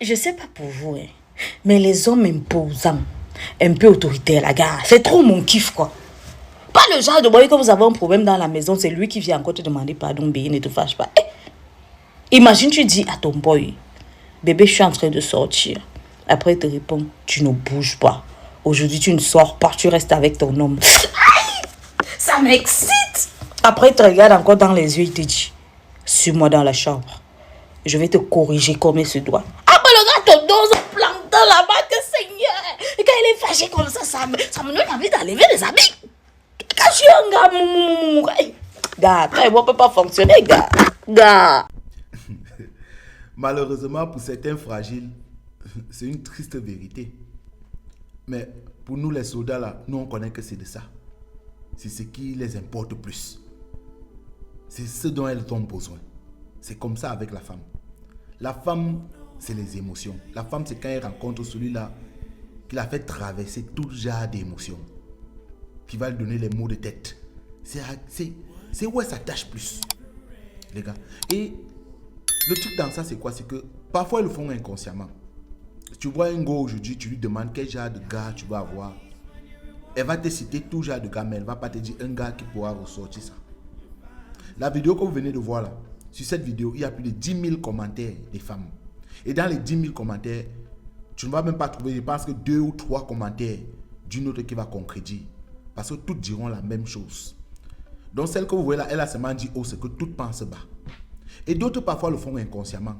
Je sais pas pour vous, hein, mais les hommes imposants, un peu autoritaires, la gare, c'est trop mon kiff, quoi. Pas le genre de boy que vous avez un problème dans la maison, c'est lui qui vient encore te demander pardon, bébé, ne te fâche pas. Imagine, tu dis à ton boy, bébé, je suis en train de sortir. Après, il te répond, tu ne bouges pas. Aujourd'hui, tu ne sors pas, tu restes avec ton homme. Aïe, ça m'excite. Après, il te regarde encore dans les yeux, il te dit, suis-moi dans la chambre. Je vais te corriger comme il se doit. Ah, mais le gars te dose plantant là-bas, que Seigneur. Et quand il est fâché comme ça me donne envie d'enlever les habits. Quand je suis un gars, gars, on ne peut pas fonctionner, gars. Malheureusement, pour certains fragiles, c'est une triste vérité. Mais pour nous, les soldats, là, nous, on connaît que c'est de ça. C'est ce qui les importe plus. C'est ce dont elles ont besoin. C'est comme ça avec la femme. La femme, c'est les émotions. La femme, c'est quand elle rencontre celui-là qui l'a fait traverser tout genre d'émotions, qui va lui donner les mots de tête. C'est où elle s'attache plus, les gars. Et le truc dans ça, c'est quoi? C'est que parfois, ils le font inconsciemment. Si tu vois un gars aujourd'hui, tu lui demandes quel genre de gars tu vas avoir. Elle va te citer tout genre de gars, mais elle ne va pas te dire un gars qui pourra ressortir ça. La vidéo que vous venez de voir là, sur cette vidéo, il y a plus de 10 000 commentaires des femmes. Et dans les 10 000 commentaires, tu ne vas même pas trouver, je pense que 2 ou 3 commentaires d'une autre qui va concrétiser. Parce que toutes diront la même chose. Donc celle que vous voyez là, elle a seulement dit haut, c'est que toutes pensent bas. Et d'autres parfois le font inconsciemment.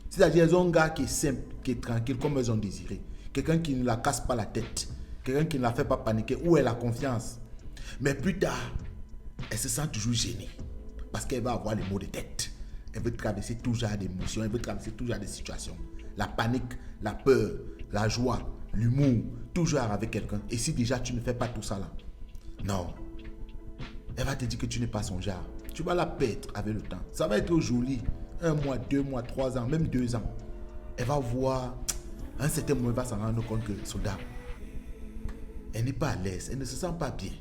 C'est-à-dire elles ont un gars qui est simple, qui est tranquille, comme elles ont désiré. Quelqu'un qui ne la casse pas la tête. Quelqu'un qui ne la fait pas paniquer, où elle a confiance. Mais plus tard, elle se sent toujours gênée. Parce qu'elle va avoir les mots de tête. Elle veut traverser tout genre d'émotions, elle veut traverser tout genre de situations. La panique, la peur, la joie, l'humour, tout genre avec quelqu'un. Et si déjà tu ne fais pas tout ça là, non. Elle va te dire que tu n'es pas son genre. Tu vas la perdre avec le temps. Ça va être joli. 1 mois, 2 mois, 3 ans, même 2 ans. Elle va voir, à un certain moment, elle va s'en rendre compte que soldat, elle n'est pas à l'aise, elle ne se sent pas bien.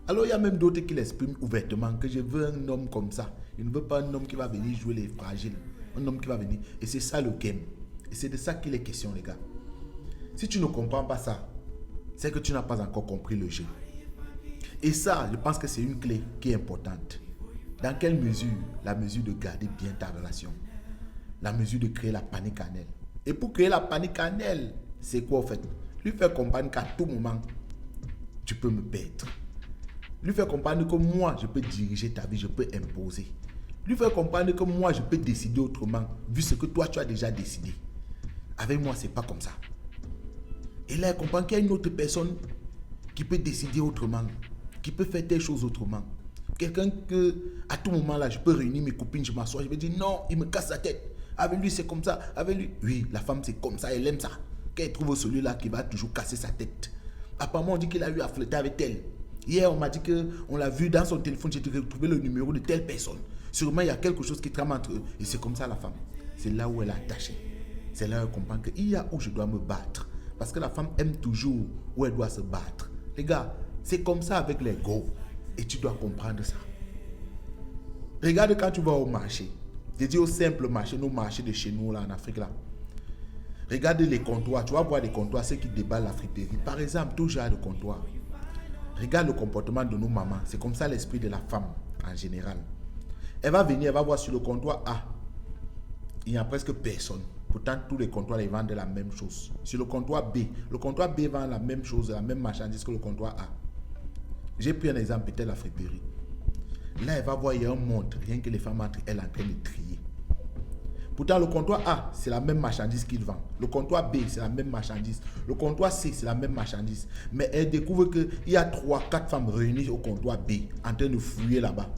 Alors il y a même d'autres qui l'expriment ouvertement que je veux un homme comme ça. Je ne veux pas un homme qui va venir jouer les fragiles. Un homme qui va venir. Et c'est ça le game. Et c'est de ça qu'il est question, les gars. Si tu ne comprends pas ça, c'est que tu n'as pas encore compris le jeu. Et ça, je pense que c'est une clé qui est importante. Dans quelle mesure? La mesure de garder bien ta relation. La mesure de créer la panique en elle. Et pour créer la panique en elle, c'est quoi en fait? Lui faire comprendre qu'à tout moment, tu peux me perdre. Lui faire comprendre que moi, je peux diriger ta vie, je peux imposer. Lui faire comprendre que moi, je peux décider autrement, vu ce que toi, tu as déjà décidé. Avec moi, c'est pas comme ça. Et là, elle comprend qu'il y a une autre personne qui peut décider autrement, qui peut faire telle chose autrement. Quelqu'un que, à tout moment là, je peux réunir mes copines, je m'assois, je vais dire non, il me casse la tête. Avec lui, c'est comme ça. Avec lui, oui, la femme, c'est comme ça, elle aime ça. Qu'elle trouve celui-là qui va toujours casser sa tête. Apparemment, on dit qu'il a eu à flirter avec elle. Hier, on m'a dit qu'on l'a vu dans son téléphone, j'ai retrouvé le numéro de telle personne. Sûrement, il y a quelque chose qui trame entre eux. Et c'est comme ça la femme. C'est là où elle est attachée. C'est là où elle comprend qu'il y a où je dois me battre. Parce que la femme aime toujours où elle doit se battre. Les gars, c'est comme ça avec les go. Et tu dois comprendre ça. Regarde quand tu vas au marché. Je dis au simple marché, nos marchés de chez nous là en Afrique là. Regarde les comptoirs. Tu vas voir les comptoirs, ceux qui déballent la friterie. Par exemple, tout genre de comptoir. Regarde le comportement de nos mamans. C'est comme ça l'esprit de la femme en général. Elle va venir, elle va voir sur le comptoir A. Il n'y a presque personne. Pourtant, tous les comptoirs ils vendent la même chose. Sur le comptoir B vend la même chose, la même marchandise que le comptoir A. J'ai pris un exemple, peut-être la friterie. Là, elle va voir, il y a un monde, rien que les femmes entre elles en train de trier. Pourtant, le comptoir A, c'est la même marchandise qu'il vend. Le comptoir B, c'est la même marchandise. Le comptoir C, c'est la même marchandise. Mais elle découvre qu'il y a 3-4 femmes réunies au comptoir B, en train de fouiller là-bas.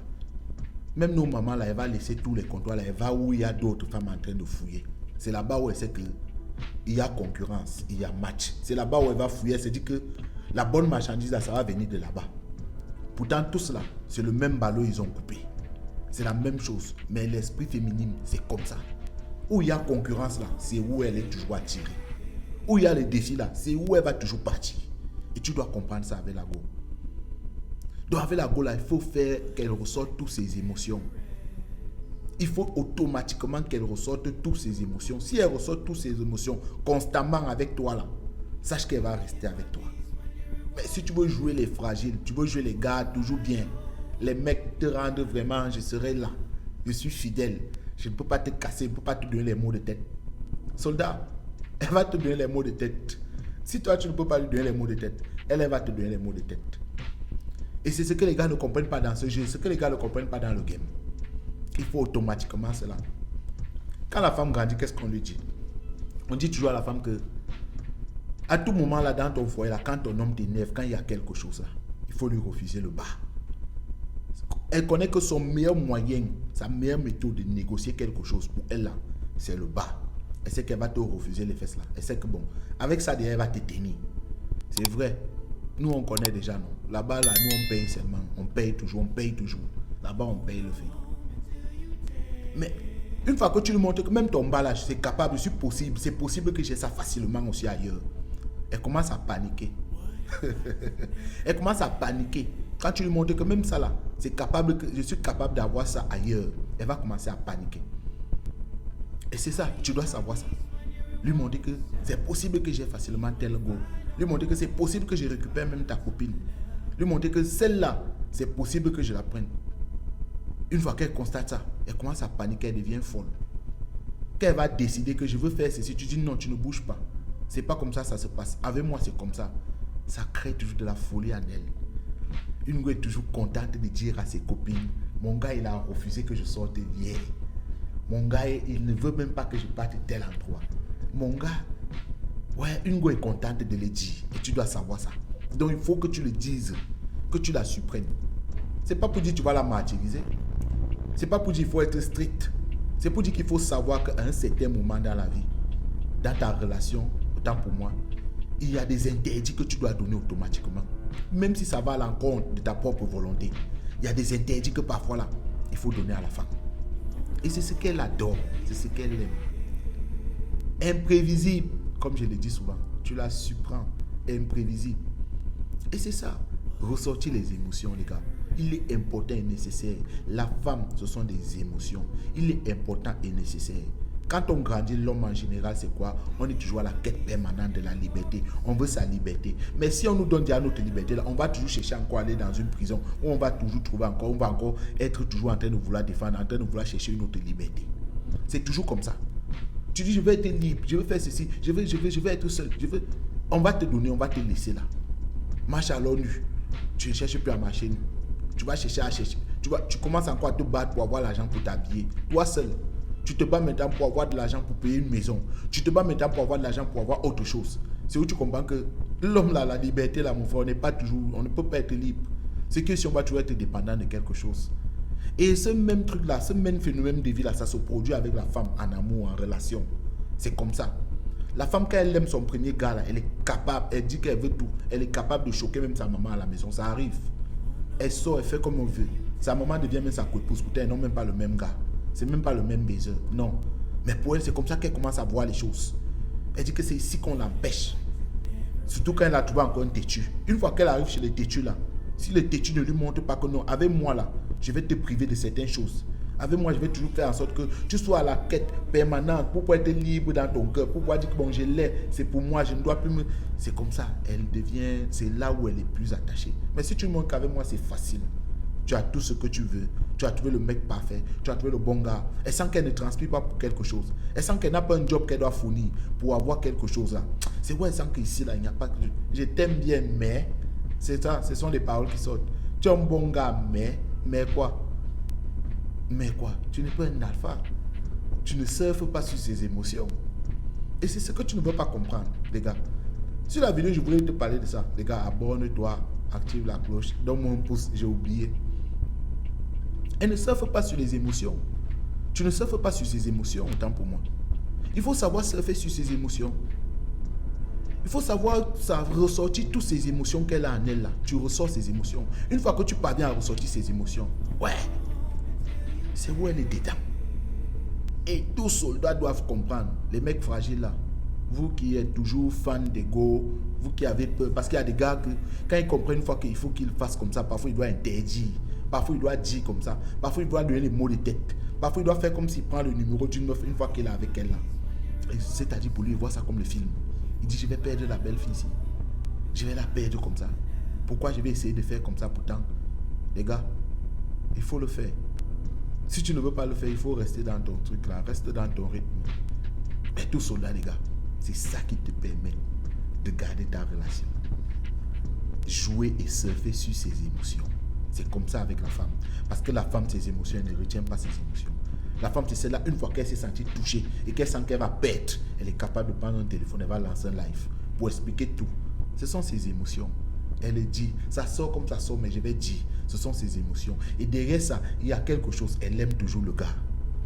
Même nos mamans, là, elle va laisser tous les comptoirs, là, elle va où il y a d'autres femmes en train de fouiller. C'est là-bas où elle sait qu'il y a concurrence, il y a match. C'est là-bas où elle va fouiller, elle se dit que la bonne marchandise, là, ça va venir de là-bas. Pourtant, tout cela, c'est le même ballot ils ont coupé. C'est la même chose. Mais l'esprit féminin, c'est comme ça. Où il y a concurrence là, c'est où elle est toujours attirée. Où il y a les défis là, c'est où elle va toujours partir. Et tu dois comprendre ça avec la go. Donc avec la go là, il faut faire qu'elle ressorte toutes ses émotions. il faut automatiquement qu'elle ressorte toutes ses émotions. Si elle ressort toutes ses émotions constamment avec toi là, sache qu'elle va rester avec toi. Mais si tu veux jouer les fragiles, tu veux jouer les gars toujours bien, les mecs te rendent vraiment, je serai là, je suis fidèle, je ne peux pas te casser, je ne peux pas te donner les mots de tête. Soldat, elle va te donner les mots de tête. Si toi tu ne peux pas lui donner les mots de tête, elle va te donner les mots de tête. Et c'est ce que les gars ne comprennent pas dans ce jeu, ce que les gars ne comprennent pas dans le game. Il faut automatiquement cela. Quand la femme grandit, qu'est-ce qu'on lui dit? On dit toujours à la femme que à tout moment là dans ton foyer, là, quand ton homme t'énerve, quand il y a quelque chose là, il faut lui refuser le bas. Elle connaît que son meilleur moyen, sa meilleure méthode de négocier quelque chose pour elle là, c'est le bas. Elle sait qu'elle va te refuser les fesses là. Elle sait que bon, avec ça derrière, elle va te tenir. C'est vrai. Nous on connaît déjà, non? Là-bas là, nous on paye seulement. On paye toujours, on paye toujours. Là-bas on paye le fait. Mais une fois que tu lui montres que même ton bas là, c'est capable, c'est possible que j'ai ça facilement aussi ailleurs. Elle commence à paniquer. Elle commence à paniquer. Quand tu lui montres que même ça là, c'est capable, que je suis capable d'avoir ça ailleurs, elle va commencer à paniquer. Et c'est ça, tu dois savoir ça. Lui montrer que c'est possible que j'ai facilement tel go. Lui montrer que c'est possible que je récupère même ta copine. Lui montrer que celle-là, c'est possible que je la prenne. Une fois qu'elle constate ça, elle commence à paniquer, elle devient folle. Quand elle va décider que je veux faire ceci, tu dis non, tu ne bouges pas. C'est pas comme ça se passe. Avec moi, c'est comme ça. Ça crée toujours de la folie en elle. Une go est toujours contente de dire à ses copines, mon gars, il a refusé que je sorte hier. Mon gars, il ne veut même pas que je parte tel endroit. Mon gars, ouais, une go est contente de le dire. Et tu dois savoir ça. Donc, il faut que tu le dises, que tu la supprennes. C'est pas pour dire que tu vas la martyriser. C'est pas pour dire qu'il faut être strict. C'est pour dire qu'il faut savoir qu'à un certain moment dans la vie, dans ta relation, autant pour moi, il y a des interdits que tu dois donner automatiquement. Même si ça va à l'encontre de ta propre volonté. Il y a des interdits que parfois là, il faut donner à la femme. Et c'est ce qu'elle adore, c'est ce qu'elle aime. Imprévisible, comme je le dis souvent. Tu la surprends, imprévisible. Et c'est ça, ressortir les émotions, les gars. Il est important et nécessaire. La femme, ce sont des émotions. Il est important et nécessaire. Quand on grandit, l'homme en général, c'est quoi? On est toujours à la quête permanente de la liberté. On veut sa liberté. Mais si on nous donne déjà notre liberté, là, on va toujours chercher encore aller dans une prison où on va toujours trouver encore, on va encore être toujours en train de vouloir défendre, en train de vouloir chercher une autre liberté. C'est toujours comme ça. Tu dis, je veux être libre, je veux faire ceci, je veux être seul. On va te donner, on va te laisser là. Marche à l'ONU. Tu ne cherches plus à marcher. Tu vas chercher à chercher. Tu commences encore à te battre pour avoir l'argent pour t'habiller. Toi seul. Tu te bats maintenant pour avoir de l'argent pour payer une maison. Tu te bats maintenant pour avoir de l'argent pour avoir autre chose. C'est où tu comprends que l'homme là, la liberté là, mon frère, on n'est pas toujours, on ne peut pas être libre. C'est que si on va toujours être dépendant de quelque chose. Et ce même truc là, ce même phénomène de vie là, ça se produit avec la femme en amour, en relation. C'est comme ça. La femme, quand elle aime son premier gars là, elle est capable, elle dit qu'elle veut tout. Elle est capable de choquer même sa maman à la maison. Ça arrive. Elle sort, elle fait comme on veut. Sa maman devient même sa épouse. Pourtant, elles n'ont même pas le même gars. C'est même pas le même baiser. Non. Mais pour elle, c'est comme ça qu'elle commence à voir les choses. Elle dit que c'est ici qu'on l'empêche. Surtout quand elle a trouvé encore un têtu. Une fois qu'elle arrive chez les têtus là, si le têtu ne lui montre pas que non, avec moi là, je vais te priver de certaines choses. Avec moi, je vais toujours faire en sorte que tu sois à la quête permanente pour pouvoir être libre dans ton cœur, pour pouvoir dire que bon, je l'ai, c'est pour moi, je ne dois plus me... C'est comme ça, elle devient, c'est là où elle est plus attachée. Mais si tu montres qu'avec moi, c'est facile. Tu as tout ce que tu veux. Tu as trouvé le mec parfait. Tu as trouvé le bon gars. Elle sent qu'elle ne transpire pas pour quelque chose. Elle sent qu'elle n'a pas un job qu'elle doit fournir pour avoir quelque chose là. C'est où elle sent qu'ici là, il n'y a pas... Je t'aime bien, mais... C'est ça, ce sont les paroles qui sortent. Tu es un bon gars, mais quoi? Mais quoi? Tu n'es pas un alpha. Tu ne surfes pas sur ses émotions. Et c'est ce que tu ne veux pas comprendre, les gars. Sur la vidéo, je voulais te parler de ça. Les gars, abonne-toi, active la cloche, donne-moi un pouce, j'ai oublié. Elle ne surfe pas sur les émotions. Tu ne surfes pas sur ses émotions, autant pour moi. Il faut savoir surfer sur ses émotions. Il faut savoir ça, ressortir toutes ces émotions qu'elle a en elle là. Tu ressors ces émotions. Une fois que tu parviens à ressortir ces émotions, ouais, c'est où elle est dedans. Et tous soldats doivent comprendre, les mecs fragiles là, vous qui êtes toujours fan d'ego, vous qui avez peur, parce qu'il y a des gars que, quand ils comprennent une fois qu'il faut qu'ils fassent comme ça, parfois ils doivent interdire, parfois ils doivent dire comme ça, parfois ils doivent donner les mots de tête, Parfois, il doit faire comme s'il prend le numéro d'une meuf une fois qu'il est avec elle là. C'est-à-dire pour lui, il voit ça comme le film. Il dit, je vais perdre la belle fille ici. Je vais la perdre comme ça. Pourquoi je vais essayer de faire comme ça pourtant? Les gars, il faut le faire. Si tu ne veux pas le faire, il faut rester dans ton truc là. Reste dans ton rythme. Mais tout cela, les gars, c'est ça qui te permet de garder ta relation. Jouer et surfer sur ses émotions. C'est comme ça avec la femme. Parce que la femme, ses émotions, elle ne retient pas ses émotions. La femme, c'est celle-là, une fois qu'elle s'est sentie touchée et qu'elle sent qu'elle va perdre, elle est capable de prendre un téléphone, elle va lancer un live pour expliquer tout. Ce sont ses émotions. Elle dit, ça sort comme ça sort, mais je vais dire, ce sont ses émotions. Et derrière ça, il y a quelque chose, elle aime toujours le gars.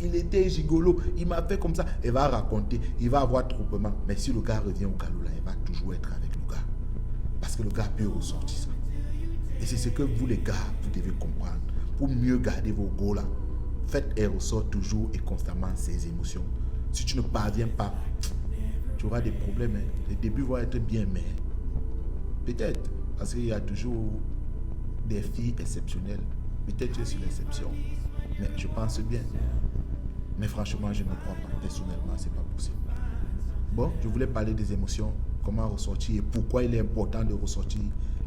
Il était gigolo, il m'a fait comme ça. Elle va raconter, il va avoir troupement. Mais si le gars revient au galop là, elle va toujours être avec le gars. Parce que le gars peut ressortir ça. Et c'est ce que vous les gars, vous devez comprendre. Pour mieux garder vos go là, faites et ressort toujours et constamment ses émotions. Si tu ne parviens pas, tu auras des problèmes. Hein. Les débuts vont être bien, mais peut-être, parce qu'il y a toujours des filles exceptionnelles. Peut-être tu es sur l'exception, mais je pense bien. Mais franchement, je ne crois pas. Personnellement, c'est pas possible. Bon, je voulais parler des émotions, comment ressortir et pourquoi il est important de ressortir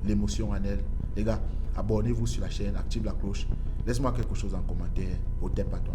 l'émotion en elle. Les gars, abonnez-vous sur la chaîne, active la cloche. Laisse-moi quelque chose en commentaire. Au tep à toi.